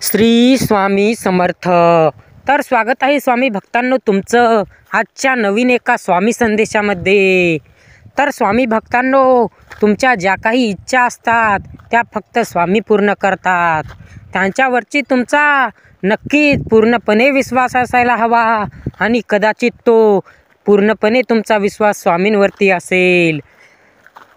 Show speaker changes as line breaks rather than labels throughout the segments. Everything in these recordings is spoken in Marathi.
श्री स्वामी समर्थ। तर स्वागत आहे स्वामी भक्तांनो तुमचं आजच्या नवीन एका स्वामी संदेशामध्ये। तर स्वामी भक्तांनो, तुमच्या ज्या काही इच्छा असतात त्या फक्त स्वामी पूर्ण करतात। त्यांच्यावरची तुमचा नक्कीच पूर्णपणे विश्वास असायला हवा आणि कदाचित तो पूर्णपणे तुमचा विश्वास स्वामींवरती असेल।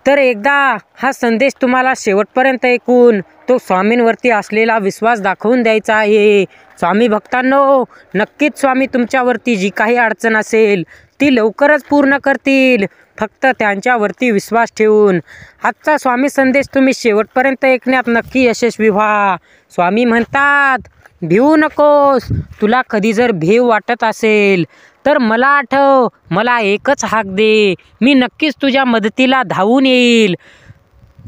तर एकदा हा संदेश तुम्हाला शेवटपर्यंत ऐकून तो स्वामींवरती असलेला विश्वास दाखवून द्यायचा आहे। स्वामी भक्तांनो, नक्कीच स्वामी तुमच्यावरती जी काही अडचण असेल ती लवकरच पूर्ण करतील, फक्त त्यांच्यावरती विश्वास ठेवून। आजचा स्वामी संदेश तुम्ही शेवटपर्यंत ऐकण्यात नक्की यशस्वी व्हा। स्वामी म्हणतात, भिवू नकोस। तुला कधी जर भीव वाटत असेल तर मला आठव, मला एकच हाक दे, मी नक्कीच तुझ्या मदतीला धावून येईल।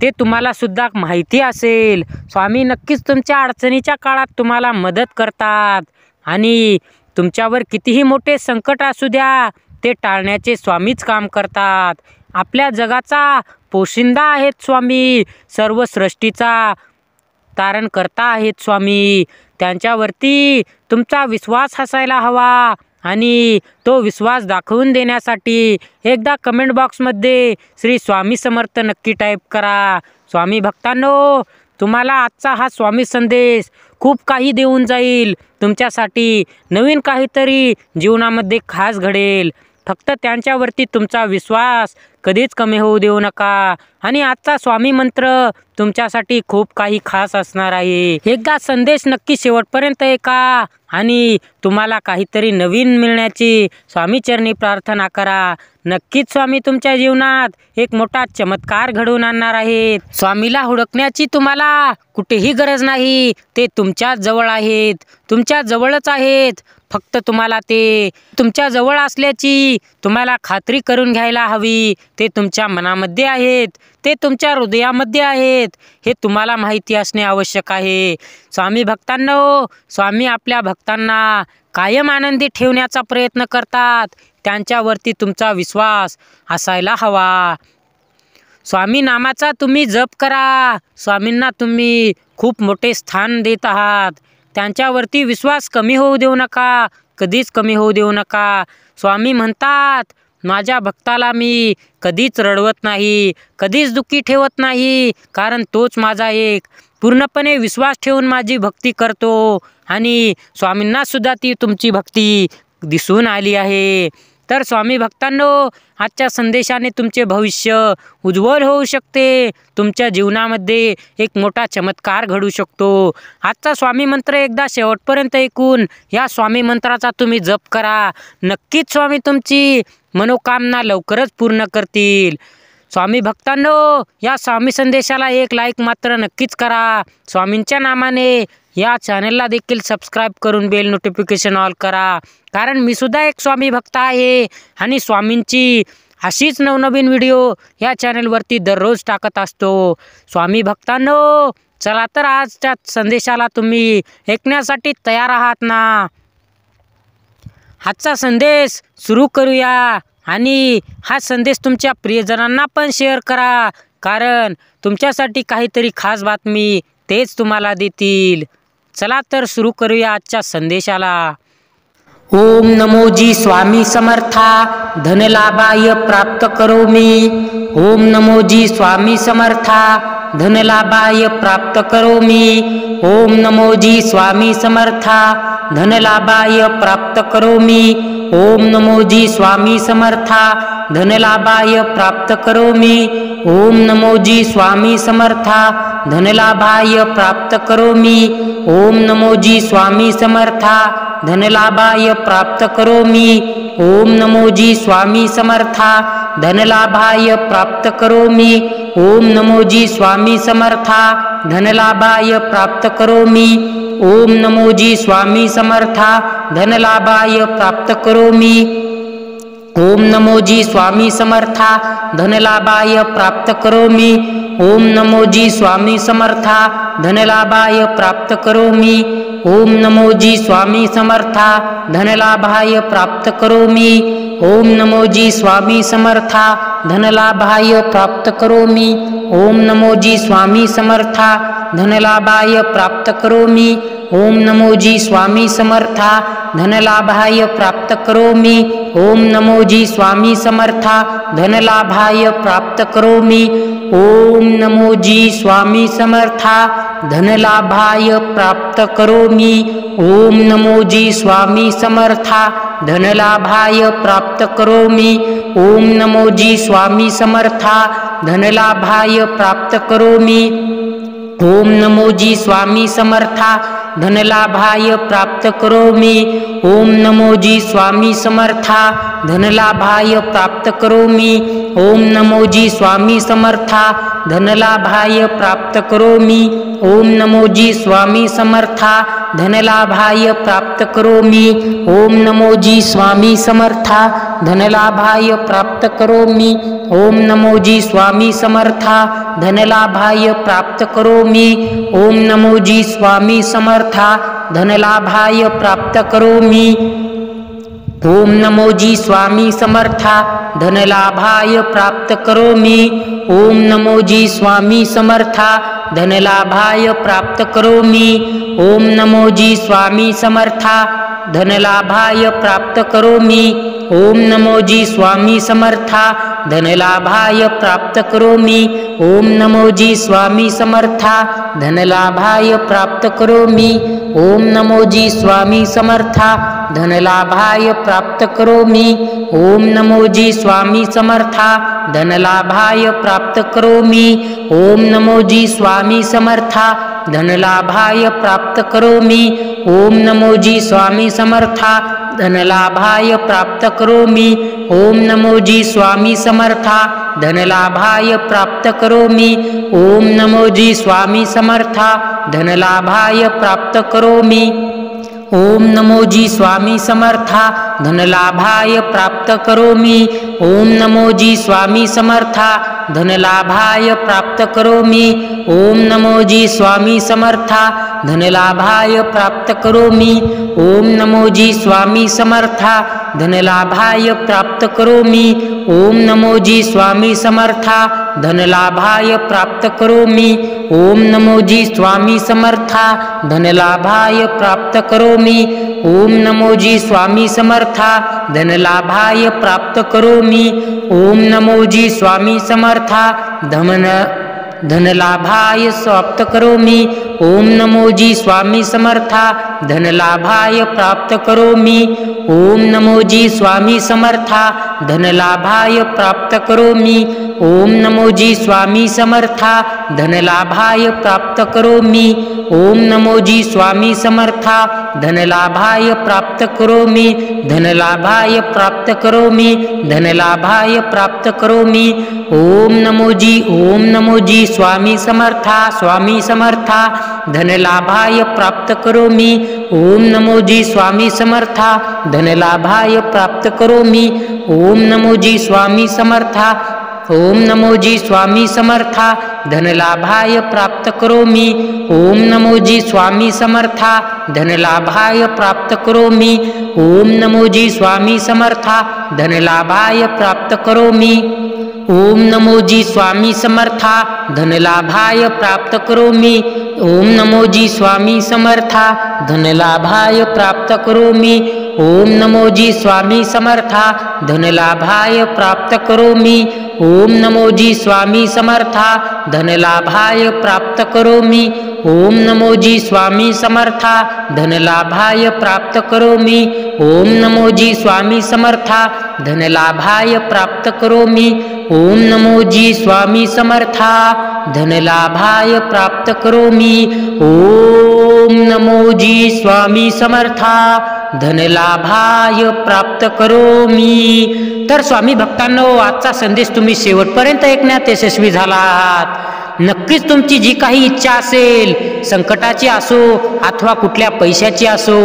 ते तुम्हाला सुद्धा माहिती असेल, स्वामी नक्कीच तुमच्या अडचणीच्या काळात तुम्हाला मदत करतात आणि तुमच्यावर कितीही मोठे संकट असू द्या ते टाळण्याचे स्वामीच काम करतात। आपल्या जगाचा पोशिंदा आहेत स्वामी, सर्व सृष्टीचा तारण करता आहेत स्वामी। त्यांच्यावरती तुमचा विश्वास असायला हवा आणि तो विश्वास दाखवून देण्यासाठी एकदा कमेंट बॉक्समध्ये श्री स्वामी समर्थ नक्की टाईप करा। स्वामी भक्तांनो, तुम्हाला आजचा हा स्वामी संदेश खूप काही देऊन जाईल। तुमच्यासाठी नवीन काहीतरी जीवनामध्ये खास घडेल, फक्त त्यांच्यावरती तुमचा विश्वास कधीच कमी होऊ देऊ नका। आणि आजचा स्वामी मंत्र तुमच्यासाठी खूप काही खास असणार आहे। एकदा संदेश नक्की शेवटपर्यंत ऐका आणि तुम्हाला काहीतरी नवीन मिळण्याची स्वामी चरणी प्रार्थना करा। नक्कीच स्वामी तुमच्या जीवनात एक मोठा चमत्कार घडवून आणणार आहेत। स्वामीला हुडकण्याची तुम्हाला कुठेही गरज नाही, ते तुमच्या जवळ आहेत, तुमच्या जवळच आहेत। फक्त तुम्हाला ते तुमच्या जवळ असल्याची तुम्हाला खात्री करून घ्यायला हवी। ते तुमच्या मनामध्ये आहेत, ते तुमच्या हृदयामध्ये आहेत, हे तुम्हाला माहिती असणे आवश्यक आहे। स्वामी भक्तांनो, स्वामी आपल्या भक्तांना कायम आनंदी ठेवण्याचा प्रयत्न करतात, त्यांच्यावरती तुमचा विश्वास असायला हवा। स्वामी नामाचा तुम्ही जप करा। स्वामींना तुम्ही खूप मोठे स्थान देत आहात, त्यांच्यावरती विश्वास कमी होऊ देऊ नका, कधीच कमी होऊ देऊ नका। स्वामी म्हणतात, माझ्या भक्ताला मी कधीच रडवत नाही, कधीच दुःखी ठेवत नाही, कारण तोच माझा एक पूर्णपणे विश्वास ठेवून माझी भक्ती करतो आणि स्वामींना सुद्धा ती तुमची भक्ती दिसून आली आहे। तर स्वामी भक्तांनो, आजच्या संदेशाने तुमचे भविष्य उज्ज्वल होऊ शकते, तुमच्या जीवनामध्ये एक मोठा चमत्कार घडू शकतो। आजचा स्वामी मंत्र एकदा शेवटपर्यंत ऐकून या स्वामी मंत्राचा तुम्ही जप करा, नक्कीच स्वामी तुमची मनोकामना लवकरच पूर्ण करतील। स्वामी भक्तांनो, या स्वामी संदेशाला एक लाईक मात्र नक्कीच करा। स्वामींच्या नामाने या चॅनलला देखील सबस्क्राईब करून बेल नोटिफिकेशन ऑल करा, कारण मी सुद्धा एक स्वामी भक्त आहे आणि स्वामींची अशीच नवनवीन व्हिडिओ या चॅनलवरती दररोज टाकत असतो। स्वामी भक्तांनो, चला तर आजच्या संदेशाला तुम्ही ऐकण्यासाठी तयार आहात ना? आजचा संदेश सुरू करूया आणि हा संदेश तुमच्या प्रियजनांना पण शेअर करा, कारण तुमच्यासाठी काहीतरी खास बातमी तेच तुम्हाला देतील। चला तर सुरू करूया आजच्या संदेशाला। ओम नमो जी स्वामी समर्था, धनलाभाय प्राप्त करोमि। ओम नमो जी स्वामी समर्था, धनलाभाय प्राप्त करोमि। ओम नमो जी स्वामी समर्था, धनलाभाय प्राप्त करोमि। ओम नमो जी स्वामी समर्था, धनलाभाय प्राप्त करोमि। ओम नमो जी स्वामी समर्था, धनलाभाय प्राप्त करोमि। ओम नमो जी स्वामी समर्था, धनलाभाय प्राप्त करोमि। ओम नमो जी स्वामी समर्था, धनलाभाय प्राप्त करोमि। ओम नमो जी स्वामी समर्था, धनलाभाय प्राप्त करोमि। ओम नमो जी स्वामी समर्था, धनलाभाय प्राप्त करोमि। ओम नमो जी स्वामी समर्था, धनलाभाय प्राप्त करोमि। ओम नमो जी स्वामी समर्था, धनलाभाय प्राप्त करोमि। ओम नमो जी स्वामी समर्था, धनलाभाय प्राप्त करोमि। ओम नमो जी स्वामी समर्था, धनलाभाय प्राप्त करोमि। ओम नमो जी स्वामी समर्था धनलाभाय प्राप्त करोमि। ओम नमो जी स्वामी समर्था धनलाभाय प्राप्त करोमि। ओम नमो जी स्वामी समर्था धनलाभाय प्राप्त करोमि। ओम नमो जी स्वामी समर्था धनलाभाय प्राप्त करोमि। ओम नमो जी स्वामी समर्था धनलाभाय प्राप्त करोमि। ओम नमो जी स्वामी समर्था धनलाभाय प्राप्त करोमि। ओम नमो जी स्वामी समर्था धनलाभाय प्राप्त करोमि। ओम नमो जी स्वामी समर्था धनलाभाय प्राप्त करोमि। ओम नमो जी स्वामी समर्था धनलाभाय प्राप्त करोमि। ओम नमो जी स्वामी समर्था धनलाभाय प्राप्त करोमि। ओम नमो जी स्वामी समर्था धनलाभाय प्राप्त करोमि। ओम नमो जी स्वामी समर्था धनलाभाय प्राप्त करोमि। ओम नमो जी स्वामी समर्था धनलाभाय प्राप्त करोमि। ओम नमो जी स्वामी समर्था धनलाभाय प्राप्त करोमि। ओम नमो जी स्वामी समर्था धनलाभाय प्राप्त करोमि। ओम नमो जी स्वामी समर्था धनलाभाय प्राप्त करोमि। ओम नमो जी स्वामी समर्था धनलाभाय प्राप्त करोमि। ओम नमो जी स्वामी समर्था धनलाभाय प्राप्त करोमि। ओम नमो जी स्वामी समर्था धनलाभाय प्राप्त करोमि। ओम नमो जी स्वामी समर्था धनलाभाय प्राप्त करोमि। ओम नमो जी स्वामी समर्था धनलाभाय प्राप्त करोमि। ओम नमो जी स्वामी समर्था धनलाभाय प्राप्त करोमि। ओम नमो जी स्वामी समर्था धनलाभाय प्राप्त करोमि। ओम नमो जी स्वामी समर्था धनलाभाय प्राप्त करोमि। ओम नमो जी स्वामी समर्था धनलाभाय प्राप्त करोमि। ओम नमो जी स्वामी समर्था धनलाभाय प्राप्त करोमि। ओम नमो जी स्वामी समर्था धनलाभाय प्राप्त करोमि। ओम नमो जी स्वामी समर्था धनलाभाय प्राप्त करोमि। ओम नमो जी स्वामी समर्था धनलाभाय प्राप्त करोमि। ओम नमो जी स्वामी समर्था धनलाभाय प्राप्त करोमि। ओम नमो जी स्वामी समर्था धनलाभाय प्राप्त करोमि। ओम नमो जी स्वामी समर्था धनलाभाय प्राप्त करोमि। ओम नमो जी स्वामी समर्था धनलाभाय प्राप्त करोमि। ओम नमो जी स्वामी समर्था धनलाभाय प्राप्त करोमि। ओम नमो जी स्वामी समर्था धनलाभाय प्राप्त करोमि। ओम नमो जी स्वामी समर्था धनलाभाय प्राप्त करोमि। धनलाभाय प्राप्त करोमि। धनलाभाय प्राप्त करोमि। ओम नमो जी स्वामी समर्था धनलाभाय प्राप्त करोमि। ओम नमो जी स्वामी समर्था धनलाभाय प्राप्त करोमि। ओम नमो जी स्वामी समर्था ओम नमो जी स्वामी समर्था धनलाभाय प्राप्त करोमि। ओम नमो जी स्वामी समर्था धनलाभाय प्राप्त करोमि। ओम नमो जी स्वामी समर्था धनलाभाय प्राप्त करोमि। ओम नमो जी स्वामी समर्था धनलाभाय प्राप्त करोमि। ओम नमो जी स्वामी समर्था धनलाभाय प्राप्त करोमि। ओम नमो जी स्वामी समर्था धनलाभाय प्राप्त करोमि। ओम नमो जी स्वामी समर्था धनलाभाय प्राप्त करोमि। ओम नमो जी स्वामी समर्था धनलाभाय प्राप्त करोमि। ओम नमो जी स्वामी समर्था धनलाभाय प्राप्त करोमि। ओम नमो जी स्वामी समर्था धनलाभाय प्राप्त करोमि। ओम नमो जी स्वामी समर्था धनलाभाय प्राप्त करोमि। तर स्वामी भक्तांनो, आजचा संदेश तुम्ही शेवटपर्यंत ऐकण्यात यशस्वी झाला आहात। नक्कीच तुमची जी काही इच्छा असेल, संकटाची असो अथवा कुठल्या पैशाची असो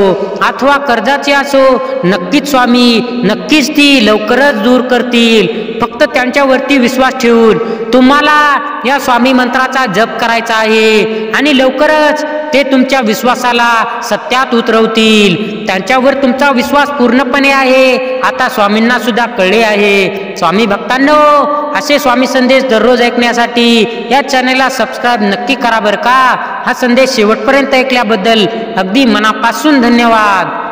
अथवा कर्जाची असो, नक्कीच स्वामी नक्कीच ती लवकरच दूर करतील। फक्त त्यांच्यावरती विश्वास ठेवून तुम्हाला या स्वामी मंत्राचा जप करायचा आहे आणि लवकरच ते तुमच्या विश्वासाला सत्यात उतरवतील। त्यांच्यावर तुमचा विश्वास पूर्णपणे आहे आता स्वामींना सुद्धा कळले आहे। स्वामी भक्तांनो, असे स्वामी संदेश दररोज ऐकण्यासाठी या चॅनलला सबस्क्राइब नक्की करा बरं का। हा संदेश शेवटपर्यंत ऐकल्याबद्दल अगदी मनापासून धन्यवाद।